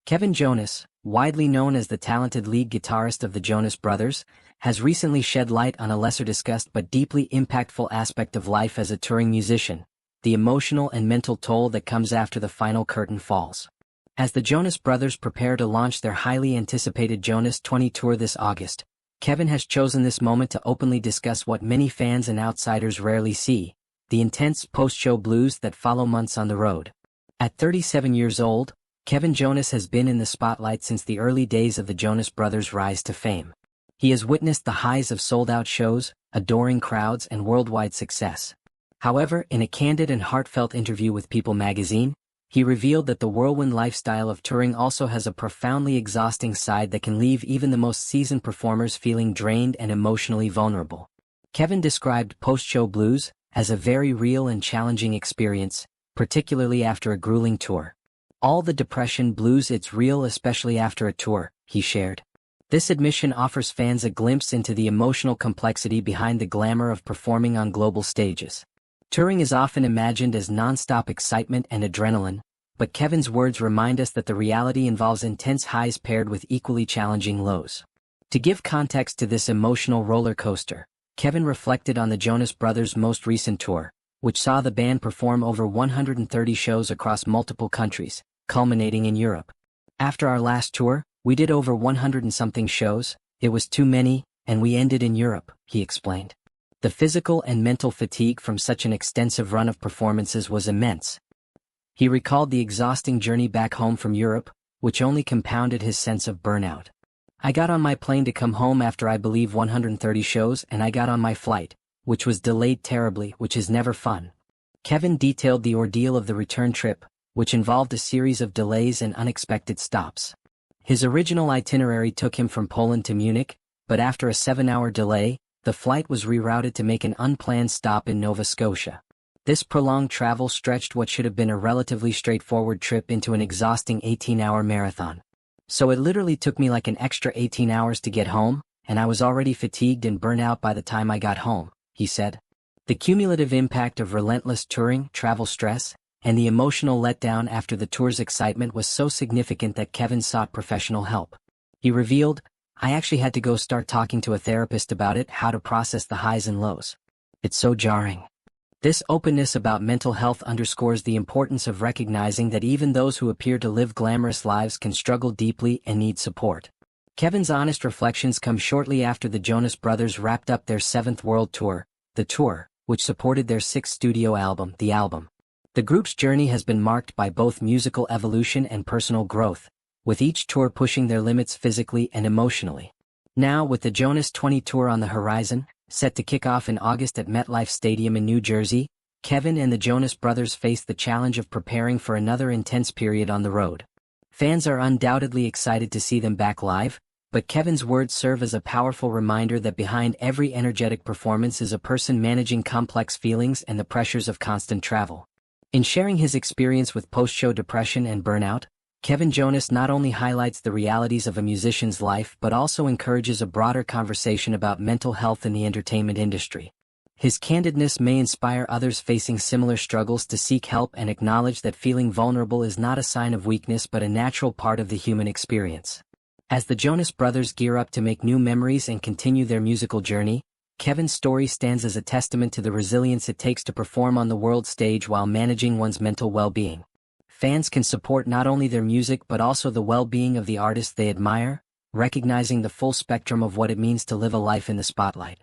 Kevin Jonas, widely known as the talented lead guitarist of the Jonas Brothers, has recently shed light on a lesser-discussed but deeply impactful aspect of life as a touring musician: the emotional and mental toll that comes after the final curtain falls. As the Jonas Brothers prepare to launch their highly anticipated Jonas 20 tour this August, Kevin has chosen this moment to openly discuss what many fans and outsiders rarely see: the intense post-show blues that follow months on the road. At 37 years old, Kevin Jonas has been in the spotlight since the early days of the Jonas Brothers' rise to fame. He has witnessed the highs of sold-out shows, adoring crowds, and worldwide success. However, in a candid and heartfelt interview with People magazine, he revealed that the whirlwind lifestyle of touring also has a profoundly exhausting side that can leave even the most seasoned performers feeling drained and emotionally vulnerable. Kevin described post-show blues as a very real and challenging experience, particularly after a grueling tour. "All the depression blues, it's real, especially after a tour," he shared. This admission offers fans a glimpse into the emotional complexity behind the glamour of performing on global stages. Touring is often imagined as non-stop excitement and adrenaline, but Kevin's words remind us that the reality involves intense highs paired with equally challenging lows. To give context to this emotional roller coaster, Kevin reflected on the Jonas Brothers' most recent tour, which saw the band perform over 130 shows across multiple countries, culminating in Europe. "After our last tour, we did over 100 and something shows. It was too many, and we ended in Europe," he explained. The physical and mental fatigue from such an extensive run of performances was immense. He recalled the exhausting journey back home from Europe, which only compounded his sense of burnout. "I got on my plane to come home after I believe 130 shows, and I got on my flight, which was delayed terribly, which is never fun." Kevin detailed the ordeal of the return trip, which involved a series of delays and unexpected stops. His original itinerary took him from Poland to Munich, but after a 7-hour delay, the flight was rerouted to make an unplanned stop in Nova Scotia. This prolonged travel stretched what should have been a relatively straightforward trip into an exhausting 18-hour marathon. "So it literally took me like an extra 18 hours to get home, and I was already fatigued and burnt out by the time I got home," he said. The cumulative impact of relentless touring, travel stress, and the emotional letdown after the tour's excitement was so significant that Kevin sought professional help. He revealed, "I actually had to go start talking to a therapist about it, how to process the highs and lows. It's so jarring." This openness about mental health underscores the importance of recognizing that even those who appear to live glamorous lives can struggle deeply and need support. Kevin's honest reflections come shortly after the Jonas Brothers wrapped up their 7th world tour, the tour, which supported their 6th studio album, The Album. The group's journey has been marked by both musical evolution and personal growth, with each tour pushing their limits physically and emotionally. Now, with the Jonas 20 tour on the horizon, set to kick off in August at MetLife Stadium in New Jersey, Kevin and the Jonas Brothers face the challenge of preparing for another intense period on the road. Fans are undoubtedly excited to see them back live, but Kevin's words serve as a powerful reminder that behind every energetic performance is a person managing complex feelings and the pressures of constant travel. In sharing his experience with post-show depression and burnout, Kevin Jonas not only highlights the realities of a musician's life but also encourages a broader conversation about mental health in the entertainment industry. His candidness may inspire others facing similar struggles to seek help and acknowledge that feeling vulnerable is not a sign of weakness but a natural part of the human experience. As the Jonas Brothers gear up to make new memories and continue their musical journey, Kevin's story stands as a testament to the resilience it takes to perform on the world stage while managing one's mental well-being. Fans can support not only their music but also the well-being of the artists they admire, recognizing the full spectrum of what it means to live a life in the spotlight.